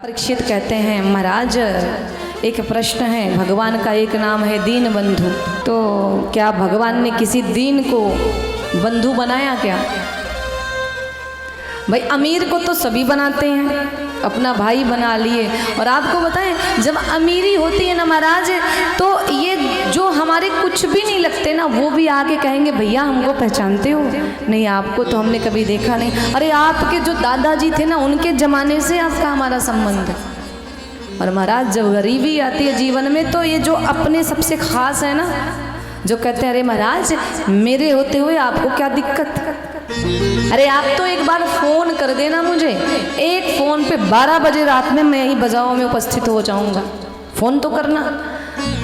परीक्षित कहते हैं, महाराज एक प्रश्न है, भगवान का एक नाम है दीन बंधु, तो क्या भगवान ने किसी दीन को बंधु बनाया क्या? भाई अमीर को तो सभी बनाते हैं, अपना भाई बना लिए। और आपको बताएं, जब अमीरी होती है ना महाराज, तो ये जो हमारे कुछ भी नहीं लगते ना, वो भी आके कहेंगे भैया हमको पहचानते हो? नहीं, आपको तो हमने कभी देखा नहीं। अरे आपके जो दादाजी थे ना, उनके ज़माने से आपका हमारा संबंध है। और महाराज जब गरीबी आती है जीवन में, तो ये जो अपने सबसे खास है ना, जो कहते हैं अरे महाराज मेरे होते हुए आपको क्या दिक्कत, अरे आप तो एक बार फ़ोन कर देना मुझे, एक फ़ोन पे 12 बजे रात में मैं यही बजाओ में उपस्थित हो जाऊंगा, फ़ोन तो करना।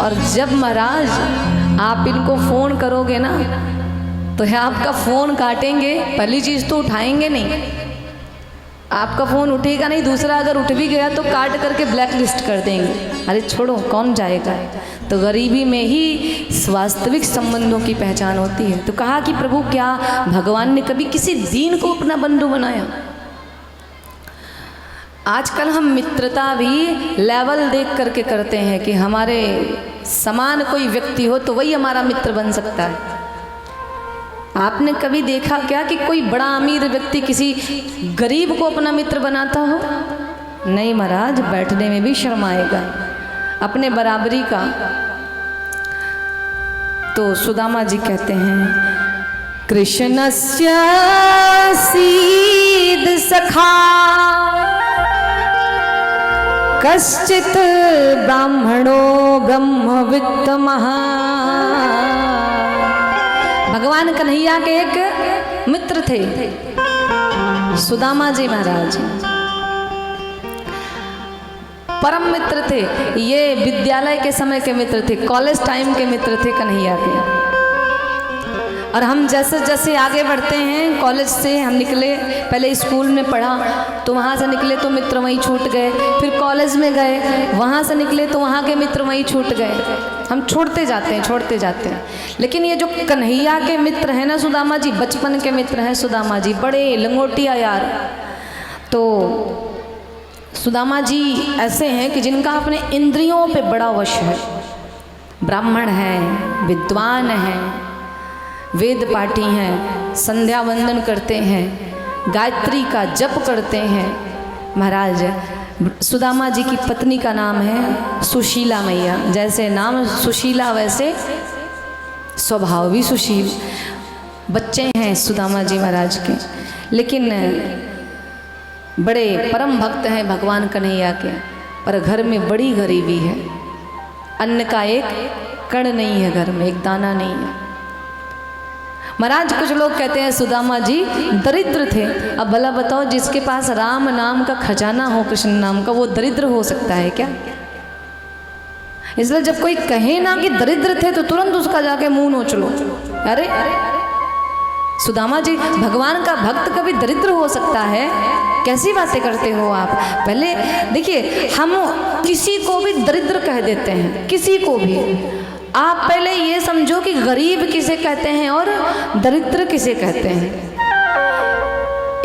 और जब महाराज आप इनको फ़ोन करोगे ना, तो है आपका फ़ोन काटेंगे, पहली चीज़ तो उठाएंगे नहीं, आपका फ़ोन उठेगा नहीं, दूसरा अगर उठ भी गया तो काट करके ब्लैक लिस्ट कर देंगे, अरे छोड़ो कौन जाएगा। तो गरीबी में ही वास्तविक संबंधों की पहचान होती है। तो कहा कि प्रभु क्या भगवान ने कभी किसी दीन को अपना बंधु बनाया? आजकल हम मित्रता भी लेवल देख करके करते हैं कि हमारे समान कोई व्यक्ति हो तो वही हमारा मित्र बन सकता है। आपने कभी देखा क्या कि कोई बड़ा अमीर व्यक्ति किसी गरीब को अपना मित्र बनाता हो? नहीं महाराज, बैठने में भी शर्म आएगा अपने बराबरी का। तो सुदामा जी कहते हैं, कृष्णस्य सीद सखा कश्चित ब्राह्मणो ब्रह्मवित्त महा। भगवान कन्हैया के एक मित्र थे सुदामा जी महाराज, परम मित्र थे। ये विद्यालय के समय के मित्र थे, कॉलेज टाइम के मित्र थे कन्हैया के। और हम जैसे जैसे आगे बढ़ते हैं, कॉलेज से हम निकले, पहले स्कूल में पढ़ा तो वहाँ से निकले तो मित्र वहीं छूट गए, फिर कॉलेज में गए, वहाँ से निकले तो वहाँ के मित्र वहीं छूट गए। हम छोड़ते जाते हैं। लेकिन ये जो कन्हैया के मित्र हैं ना सुदामा जी, बचपन के मित्र हैं सुदामा जी, बड़े लंगोटिया यार। तो सुदामा जी ऐसे हैं कि जिनका अपने इंद्रियों पे बड़ा वश है, ब्राह्मण हैं, विद्वान हैं, वेद पाठी हैं, संध्या वंदन करते हैं, गायत्री का जप करते हैं। महाराज सुदामा जी की पत्नी का नाम है सुशीला मैया। जैसे नाम सुशीला वैसे स्वभाव भी सुशील। बच्चे हैं सुदामा जी महाराज के, लेकिन बड़े परम भक्त हैं भगवान कन्हैया के। पर घर में बड़ी गरीबी है, अन्न का एक कण नहीं है, घर में एक दाना नहीं है। महाराज कुछ लोग कहते हैं सुदामा जी दरिद्र थे। अब भला बताओ, जिसके पास राम नाम का खजाना हो, कृष्ण नाम का, वो दरिद्र हो सकता है क्या? इसलिए जब कोई कहे ना कि दरिद्र थे तो तुरंत उसका जाके मुंह नोच लो। अरे सुदामा जी भगवान का भक्त कभी दरिद्र हो सकता है? कैसी बातें करते हो आप? पहले देखिए, हम किसी को भी दरिद्र कह देते हैं, किसी को भी। आप पहले ये समझो कि गरीब किसे कहते हैं और दरिद्र किसे कहते हैं।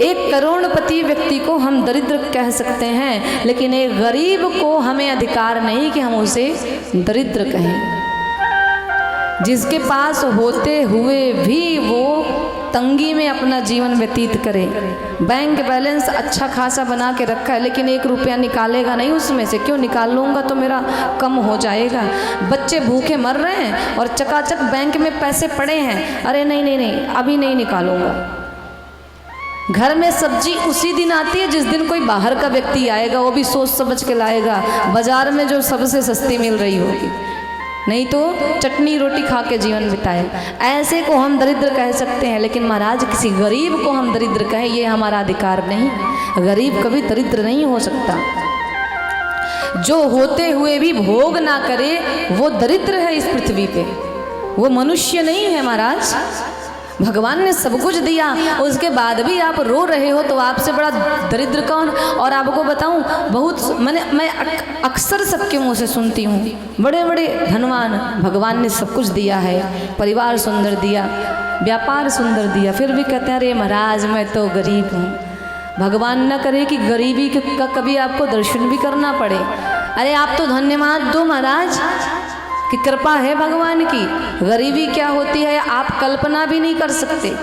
एक करोड़पति व्यक्ति को हम दरिद्र कह सकते हैं, लेकिन एक गरीब को हमें अधिकार नहीं कि हम उसे दरिद्र कहें। जिसके पास होते हुए भी वो तंगी में अपना जीवन व्यतीत करे, बैंक बैलेंस अच्छा खासा बना के रखा है, लेकिन 1 रुपया निकालेगा नहीं उसमें से। क्यों निकाल लूँगा तो मेरा कम हो जाएगा। बच्चे भूखे मर रहे हैं और चकाचक बैंक में पैसे पड़े हैं, अरे नहीं अभी नहीं निकालूंगा। घर में सब्जी उसी दिन आती है जिस दिन कोई बाहर का व्यक्ति आएगा, वो भी सोच समझ के लाएगा, बाजार में जो सबसे सस्ती मिल रही होगी, नहीं तो चटनी रोटी खा के जीवन बिताए। ऐसे को हम दरिद्र कह सकते हैं, लेकिन महाराज किसी गरीब को हम दरिद्र कहें, ये हमारा अधिकार नहीं। गरीब कभी दरिद्र नहीं हो सकता। जो होते हुए भी भोग ना करे वो दरिद्र है इस पृथ्वी पे, वो मनुष्य नहीं है महाराज। भगवान ने सब कुछ दिया, उसके बाद भी आप रो रहे हो, तो आपसे बड़ा दरिद्र कौन? और आपको बताऊं, बहुत मैं अक्सर सबके मुंह से सुनती हूँ, बड़े बड़े धनवान, भगवान ने सब कुछ दिया है, परिवार सुंदर दिया, व्यापार सुंदर दिया, फिर भी कहते हैं अरे महाराज मैं तो गरीब हूँ। भगवान न करे कि गरीबी का कभी आपको दर्शन भी करना पड़े। अरे आप तो धन्यवाद दो महाराज कि कृपा है भगवान की। गरीबी क्या होती है आप कल्पना भी नहीं कर सकते।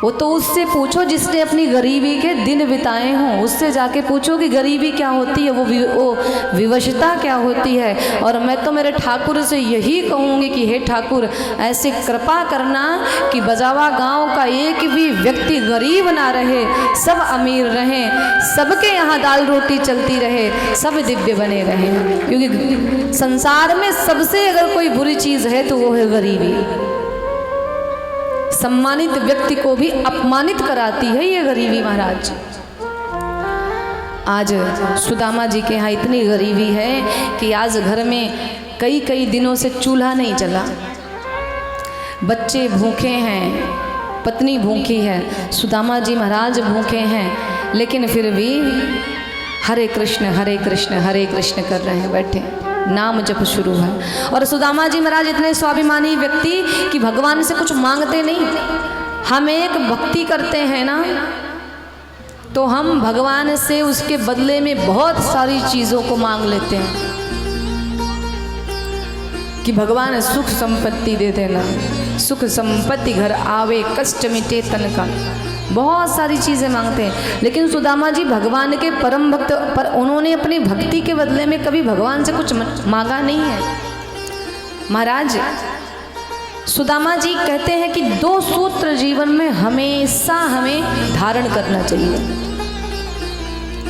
वो तो उससे पूछो जिसने अपनी गरीबी के दिन बिताए हों, उससे जाके पूछो कि गरीबी क्या होती है, वो विवशता क्या होती है। और मैं तो मेरे ठाकुर से यही कहूँगी कि हे ठाकुर ऐसे कृपा करना कि बजावा गांव का एक भी व्यक्ति गरीब ना रहे, सब अमीर रहें, सबके यहाँ दाल रोटी चलती रहे, सब दिव्य बने रहें। क्योंकि संसार में सबसे अगर कोई बुरी चीज़ है तो वो है गरीबी। सम्मानित व्यक्ति को भी अपमानित कराती है ये गरीबी महाराज। आज सुदामा जी के यहाँ इतनी गरीबी है कि आज घर में कई कई दिनों से चूल्हा नहीं जला, बच्चे भूखे हैं, पत्नी भूखी है, सुदामा जी महाराज भूखे हैं, लेकिन फिर भी हरे कृष्ण हरे कृष्ण हरे कृष्ण कर रहे हैं, बैठे नाम जप शुरू है। और सुदामा जी महाराज इतने स्वाभिमानी व्यक्ति कि भगवान से कुछ मांगते नहीं। हम एक भक्ति करते हैं ना तो हम भगवान से उसके बदले में बहुत सारी चीज़ों को मांग लेते हैं कि भगवान सुख संपत्ति दे देना, सुख संपत्ति घर आवे, कष्ट मिटे तन का, बहुत सारी चीज़ें मांगते हैं। लेकिन सुदामा जी भगवान के परम भक्त, पर उन्होंने अपनी भक्ति के बदले में कभी भगवान से कुछ मांगा नहीं है। महाराज सुदामा जी कहते हैं कि 2 सूत्र जीवन में हमेशा हमें धारण करना चाहिए।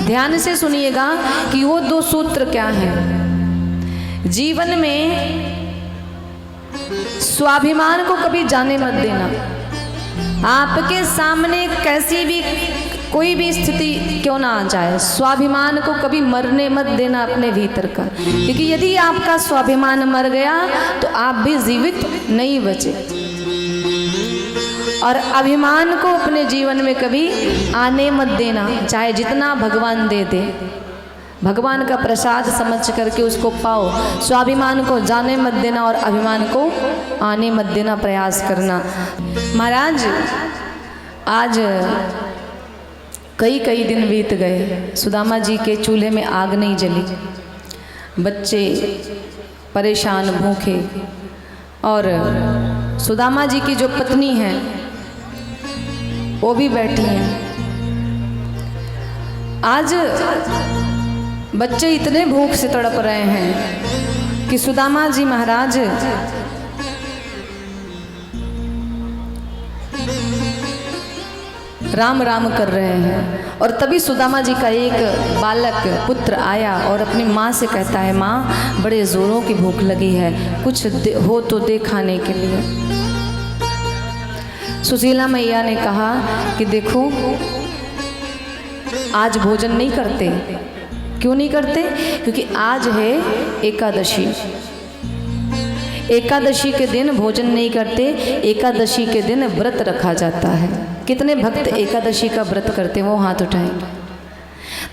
ध्यान से सुनिएगा कि वो 2 सूत्र क्या हैं। जीवन में स्वाभिमान को कभी जाने मत देना। आपके सामने कैसी भी कोई भी स्थिति क्यों ना आ जाए, स्वाभिमान को कभी मरने मत देना अपने भीतर का। क्योंकि यदि आपका स्वाभिमान मर गया तो आप भी जीवित नहीं बचे। और अभिमान को अपने जीवन में कभी आने मत देना, चाहे जितना भगवान दे दे, भगवान का प्रसाद समझ करके उसको पाओ। स्वाभिमान को जाने मत देना और अभिमान को आने मत देना, प्रयास करना। महाराज आज कई कई दिन बीत गए, सुदामा जी के चूल्हे में आग नहीं जली, बच्चे परेशान भूखे, और सुदामा जी की जो पत्नी है वो भी बैठी हैं। आज बच्चे इतने भूख से तड़प रहे हैं कि सुदामा जी महाराज राम राम कर रहे हैं। और तभी सुदामा जी का एक बालक पुत्र आया और अपनी माँ से कहता है, माँ बड़े ज़ोरों की भूख लगी है, कुछ हो तो दे खाने के लिए। सुशीला मैया ने कहा कि देखो आज भोजन नहीं करते। क्यों नहीं करते? क्योंकि आज है एकादशी। एकादशी के दिन भोजन नहीं करते, एकादशी के दिन व्रत रखा जाता है। कितने भक्त एकादशी का व्रत करते हैं वो हाथ उठाएंगे।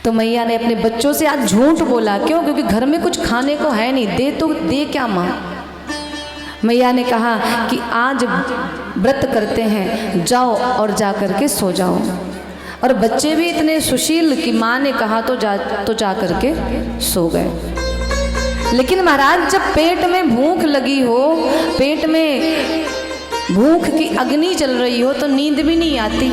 तो मैया ने अपने बच्चों से आज झूठ बोला। क्यों? क्योंकि घर में कुछ खाने को है नहीं, दे तो दे क्या माँ। मैया ने कहा कि आज व्रत करते हैं, जाओ और जा करके सो जाओ। और बच्चे भी इतने सुशील कि माँ ने कहा तो जा करके सो गए। लेकिन महाराज जब पेट में भूख लगी हो, पेट में भूख की अग्नि चल रही हो तो नींद भी नहीं आती।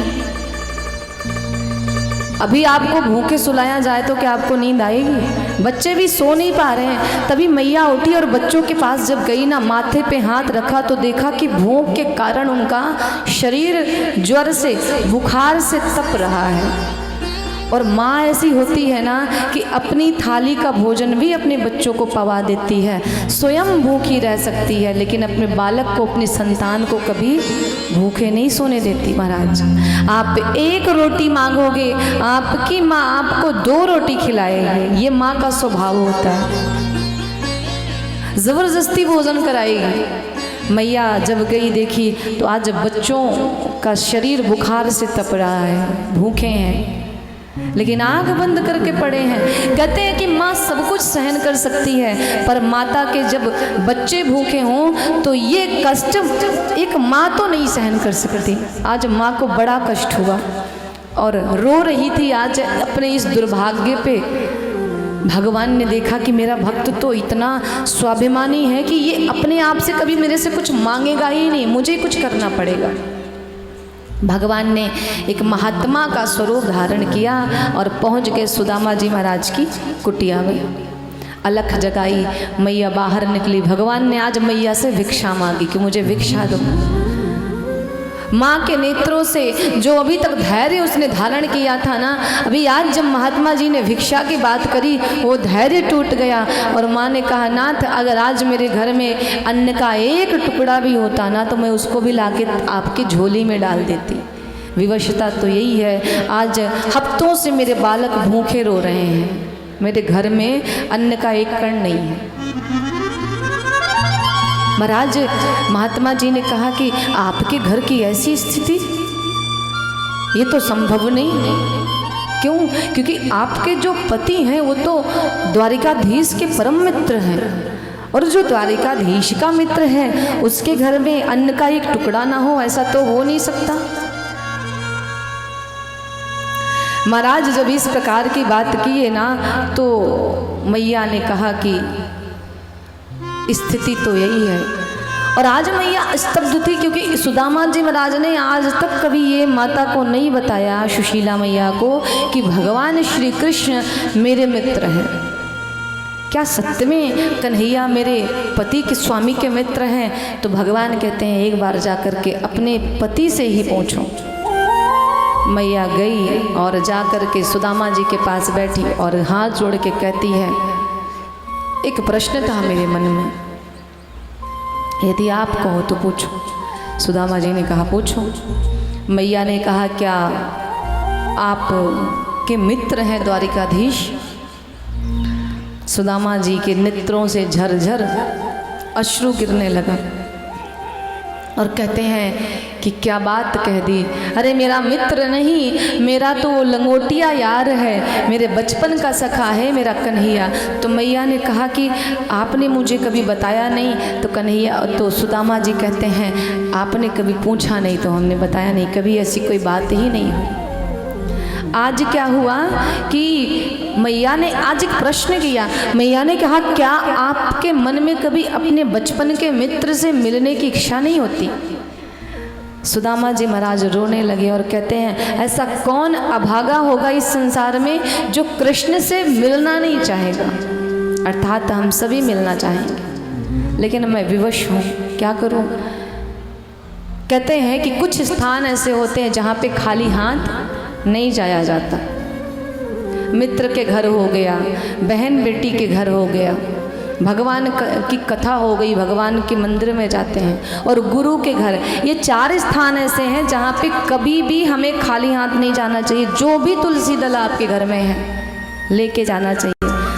अभी आपको भूखे सुलाया जाए तो क्या आपको नींद आएगी? बच्चे भी सो नहीं पा रहे हैं। तभी मैया उठी और बच्चों के पास जब गई ना, माथे पे हाथ रखा तो देखा कि भूख के कारण उनका शरीर ज्वर से, बुखार से तप रहा है। और माँ ऐसी होती है ना कि अपनी थाली का भोजन भी अपने बच्चों को पवा देती है। स्वयं भूखी रह सकती है लेकिन अपने बालक को, अपनी संतान को कभी भूखे नहीं सोने देती। महाराज आप एक रोटी मांगोगे, आपकी माँ आपको 2 रोटी खिलाएगी। ये माँ का स्वभाव होता है, जबरदस्ती भोजन कराएगी। मैया जब गई देखी तो आज बच्चों का शरीर बुखार से तप रहा है, भूखे हैं लेकिन आंख बंद करके पड़े हैं। कहते हैं कि माँ सब कुछ सहन कर सकती है, पर माता के जब बच्चे भूखे हों तो ये कष्ट एक माँ तो नहीं सहन कर सकती। आज माँ को बड़ा कष्ट हुआ। और रो रही थी आज अपने इस दुर्भाग्य पे। भगवान ने देखा कि मेरा भक्त तो इतना स्वाभिमानी है कि ये अपने आप से कभी मेरे से कुछ मांगेगा ही नहीं, मुझे कुछ करना पड़ेगा। भगवान ने एक महात्मा का स्वरूप धारण किया और पहुंच गए सुदामा जी महाराज की कुटिया में। अलख जगाई, मैया बाहर निकली। भगवान ने आज मैया से भिक्षा मांगी कि मुझे भिक्षा दो। माँ के नेत्रों से जो अभी तक धैर्य उसने धारण किया था ना, अभी आज जब महात्मा जी ने भिक्षा की बात करी वो धैर्य टूट गया। और माँ ने कहा, नाथ अगर आज मेरे घर में अन्न का एक टुकड़ा भी होता ना तो मैं उसको भी लाके आपकी झोली में डाल देती। विवशता तो यही है, आज हफ्तों से मेरे बालक भूखे रो रहे हैं, मेरे घर में अन्न का एक कण नहीं है। महाराज महात्मा जी ने कहा कि आपके घर की ऐसी स्थिति, ये तो संभव नहीं। क्यों? क्योंकि आपके जो पति हैं वो तो द्वारिकाधीश के परम मित्र हैं, और जो द्वारिकाधीश का मित्र है उसके घर में अन्न का एक टुकड़ा ना हो, ऐसा तो हो नहीं सकता। महाराज जब इस प्रकार की बात की है ना तो मैया ने कहा कि स्थिति तो यही है। और आज मैया स्तब्ध थी, क्योंकि सुदामा जी महाराज ने आज तक कभी ये माता को नहीं बताया, सुशीला मैया को, कि भगवान श्री कृष्ण मेरे मित्र हैं। क्या सत्य में कन्हैया मेरे पति के स्वामी के मित्र हैं? तो भगवान कहते हैं एक बार जा कर के अपने पति से ही पूछो। मैया गई और जा कर के सुदामा जी के पास बैठी और हाथ जोड़ के कहती है, एक प्रश्न था मेरे मन में, यदि आप कहो तो पूछो। सुदामा जी ने कहा पूछो। मैया ने कहा, क्या आप के मित्र हैं द्वारिकाधीश? सुदामा जी के नेत्रों से झरझर अश्रु गिरने लगा और कहते हैं कि क्या बात कह दी। अरे मेरा मित्र नहीं, मेरा तो वो लंगोटिया यार है, मेरे बचपन का सखा है मेरा कन्हैया। तो मैया ने कहा कि आपने मुझे कभी बताया नहीं। तो कन्हैया तो सुदामा जी कहते हैं, आपने कभी पूछा नहीं तो हमने बताया नहीं, कभी ऐसी कोई बात ही नहीं हुई। आज क्या हुआ कि मैया ने आज एक प्रश्न किया। मैया ने कहा, क्या आपके मन में कभी अपने बचपन के मित्र से मिलने की इच्छा नहीं होती? सुदामा जी महाराज रोने लगे और कहते हैं, ऐसा कौन अभागा होगा इस संसार में जो कृष्ण से मिलना नहीं चाहेगा? अर्थात हम सभी मिलना चाहेंगे, लेकिन मैं विवश हूँ, क्या करूँ? कहते हैं कि कुछ स्थान ऐसे होते हैं जहाँ पे खाली हाथ नहीं जाया जाता। मित्र के घर हो गया, बहन बेटी के घर हो गया, भगवान की कथा हो गई, भगवान के मंदिर में जाते हैं, और गुरु के घर। ये 4 स्थान ऐसे हैं जहाँ पे कभी भी हमें खाली हाथ नहीं जाना चाहिए। जो भी तुलसी दल आपके घर में है लेके जाना चाहिए।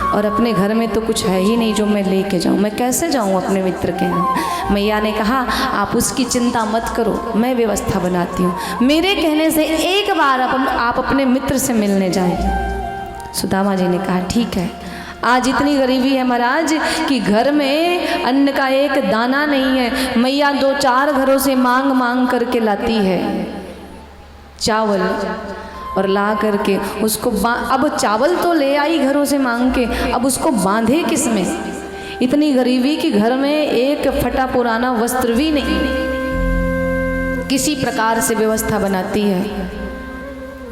और अपने घर में तो कुछ है ही नहीं जो मैं लेके जाऊँ, मैं कैसे जाऊँ अपने मित्र के यहाँ? मैया ने कहा, आप उसकी चिंता मत करो, मैं व्यवस्था बनाती हूँ। मेरे कहने से एक बार आप अपने मित्र से मिलने जाएं। सुदामा जी ने कहा, ठीक है। आज इतनी गरीबी है महाराज कि घर में अन्न का एक दाना नहीं है। मैया 2-4 घरों से मांग मांग करके लाती है चावल, और ला करके उसको अब चावल तो ले आई घरों से मांग के, अब उसको बांधे किस में? इतनी गरीबी कि घर में एक फटा पुराना वस्त्र भी नहीं। किसी प्रकार से व्यवस्था बनाती है।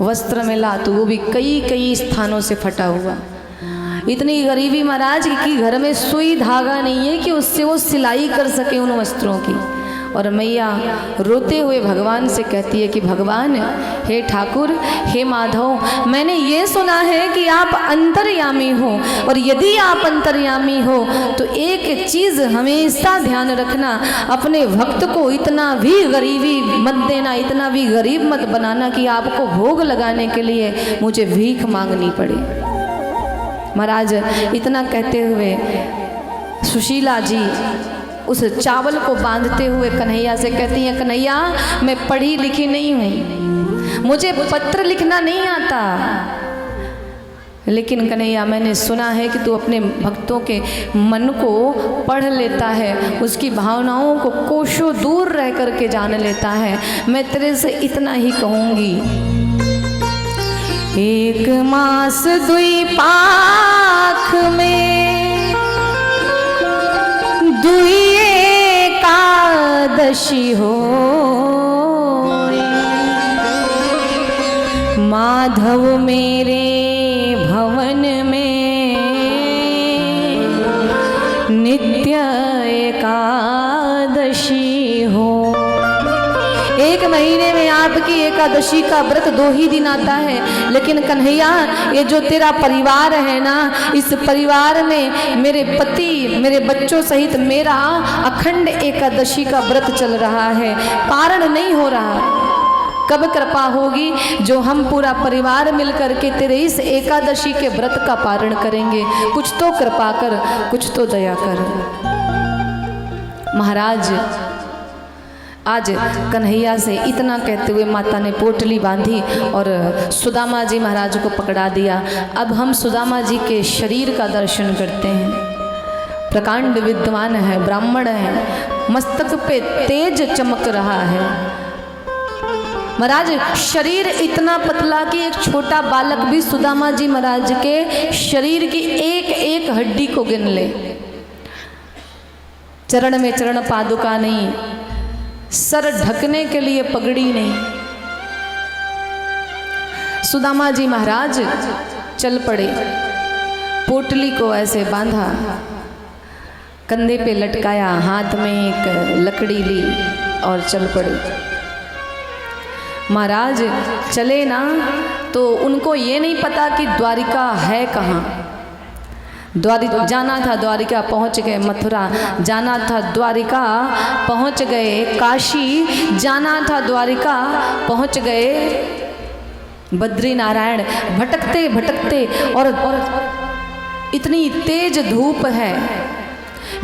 वस्त्र मिला तो वो भी कई स्थानों से फटा हुआ। इतनी गरीबी महाराज कि घर में सुई धागा नहीं है कि उससे वो सिलाई कर सके उन वस्त्रों की। और मैया रोते हुए भगवान से कहती है कि भगवान, हे ठाकुर, हे माधव, मैंने ये सुना है कि आप अंतर्यामी हो, और यदि आप अंतर्यामी हो तो एक चीज़ हमेशा ध्यान रखना, अपने भक्त को इतना भी गरीबी मत देना, इतना भी गरीब मत बनाना कि आपको भोग लगाने के लिए मुझे भीख मांगनी पड़े। महाराज इतना कहते हुए सुशीला जी उस चावल को बांधते हुए कन्हैया से कहती हैं, कन्हैया, मैं पढ़ी लिखी नहीं हूँ, मुझे पत्र लिखना नहीं आता, लेकिन कन्हैया मैंने सुना है कि तू अपने भक्तों के मन को पढ़ लेता है, उसकी भावनाओं को कोसों दूर रह कर के जान लेता है। मैं तेरे से इतना ही कहूँगी एक मास दुई पाख में दुई एकादशी हो, माधव मेरे भवन में नित्य एकादशी हो। एक महीने में आपकी एकादशी का व्रत 2 ही दिन आता है, लेकिन कन्हैया ये जो तेरा परिवार है ना, इस परिवार में मेरे पति मेरे बच्चों सहित मेरा अखंड एकादशी का व्रत चल रहा है, पारण नहीं हो रहा। कब कृपा होगी जो हम पूरा परिवार मिलकर के तेरे इस एकादशी के व्रत का पारण करेंगे। कुछ तो कृपा कर, कुछ तो दया कर। महाराज आज कन्हैया से इतना कहते हुए माता ने पोटली बांधी और सुदामा जी महाराज को पकड़ा दिया। अब हम सुदामा जी के शरीर का दर्शन करते हैं। प्रकांड विद्वान है, ब्राह्मण है, मस्तक पे तेज चमक रहा है। महाराज शरीर इतना पतला कि एक छोटा बालक भी सुदामा जी महाराज के शरीर की एक एक हड्डी को गिन ले। चरण में चरण पादुका नहीं, सर ढकने के लिए पगड़ी नहीं। सुदामा जी महाराज चल पड़े, पोटली को ऐसे बांधा, कंधे पे लटकाया, हाथ में एक लकड़ी ली और चल पड़े। महाराज चले ना तो उनको ये नहीं पता कि द्वारिका है कहाँ। जाना था द्वारिका, पहुँच गए मथुरा, जाना था द्वारिका, पहुँच गए काशी, जाना था द्वारिका, पहुँच गए बद्री नारायण। भटकते भटकते और इतनी तेज धूप है,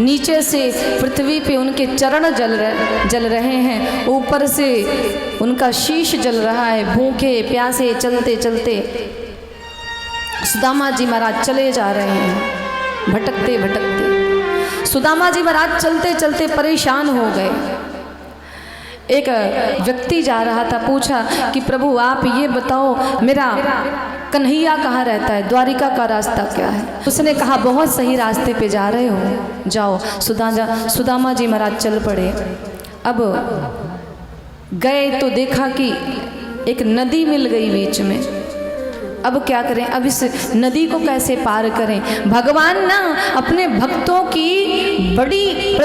नीचे से पृथ्वी पे उनके चरण जल रहे हैं, ऊपर से उनका शीश जल रहा है। भूखे प्यासे चलते चलते सुदामा जी महाराज चले जा रहे हैं, भटकते भटकते। सुदामा जी महाराज चलते चलते परेशान हो गए। एक व्यक्ति जा रहा था, पूछा कि प्रभु आप ये बताओ मेरा कन्हैया कहाँ रहता है, द्वारिका का रास्ता क्या है। उसने कहा बहुत सही रास्ते पे जा रहे हो, जाओ। सुदामा जी महाराज चल पड़े। अब गए तो देखा कि एक नदी मिल गई बीच में। अब क्या करें, अब इस नदी को कैसे पार करें। भगवान ना अपने भक्तों की बड़ी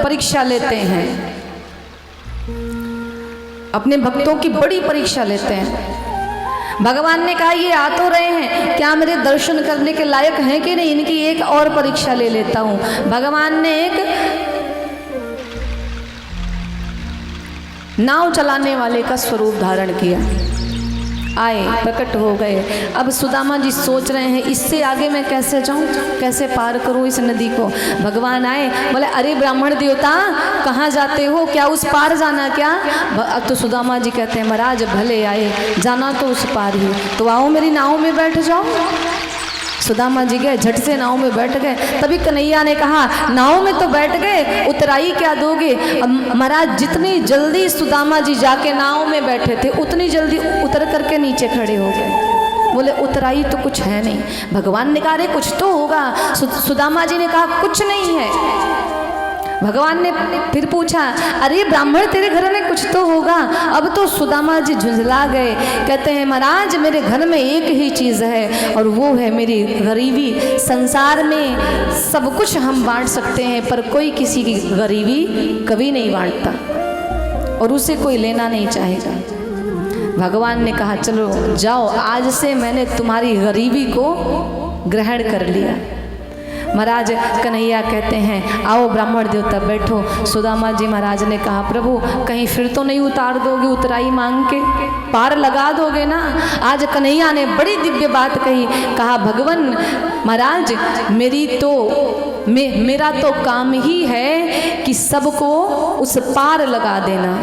परीक्षा लेते हैं, अपने भक्तों की बड़ी परीक्षा लेते हैं। भगवान ने कहा ये आ तो रहे हैं, क्या मेरे दर्शन करने के लायक हैं कि नहीं, इनकी एक और परीक्षा ले लेता हूँ। भगवान ने एक नाव चलाने वाले का स्वरूप धारण किया, आए प्रकट हो गए। अब सुदामा जी सोच रहे हैं इससे आगे मैं कैसे जाऊं, कैसे पार करूं इस नदी को। भगवान आए, बोले अरे ब्राह्मण देवता कहाँ जाते हो, क्या उस पार जाना क्या। अब तो सुदामा जी कहते हैं महाराज भले आए, जाना तो उस पार ही, तो आओ मेरी नाव में बैठ जाओ। सुदामा जी गए, झट से नाव में बैठ गए। तभी कन्हैया ने कहा नाव में तो बैठ गए, उतराई क्या दोगे। अब महाराज जितनी जल्दी सुदामा जी जाके नाव में बैठे थे, उतनी जल्दी उतर करके नीचे खड़े हो गए। बोले उतराई तो कुछ है नहीं। भगवान ने कहा अरे कुछ तो होगा। सुदामा जी ने कहा कुछ नहीं है। भगवान ने फिर पूछा अरे ब्राह्मण तेरे घर में कुछ तो होगा। अब तो सुदामा जी झुंझला गए, कहते हैं महाराज मेरे घर में एक ही चीज़ है और वो है मेरी गरीबी। संसार में सब कुछ हम बांट सकते हैं पर कोई किसी की गरीबी कभी नहीं बांटता और उसे कोई लेना नहीं चाहेगा। भगवान ने कहा चलो जाओ, आज से मैंने तुम्हारी गरीबी को ग्रहण कर लिया। महाराज कन्हैया कहते हैं आओ ब्राह्मण देवता बैठो। सुदामा जी महाराज ने कहा प्रभु कहीं फिर तो नहीं उतार दोगे, उतराई मांग के पार लगा दोगे ना। आज कन्हैया ने बड़ी दिव्य बात कही, कहा भगवान महाराज मेरा तो काम ही है कि सबको उस पार लगा देना।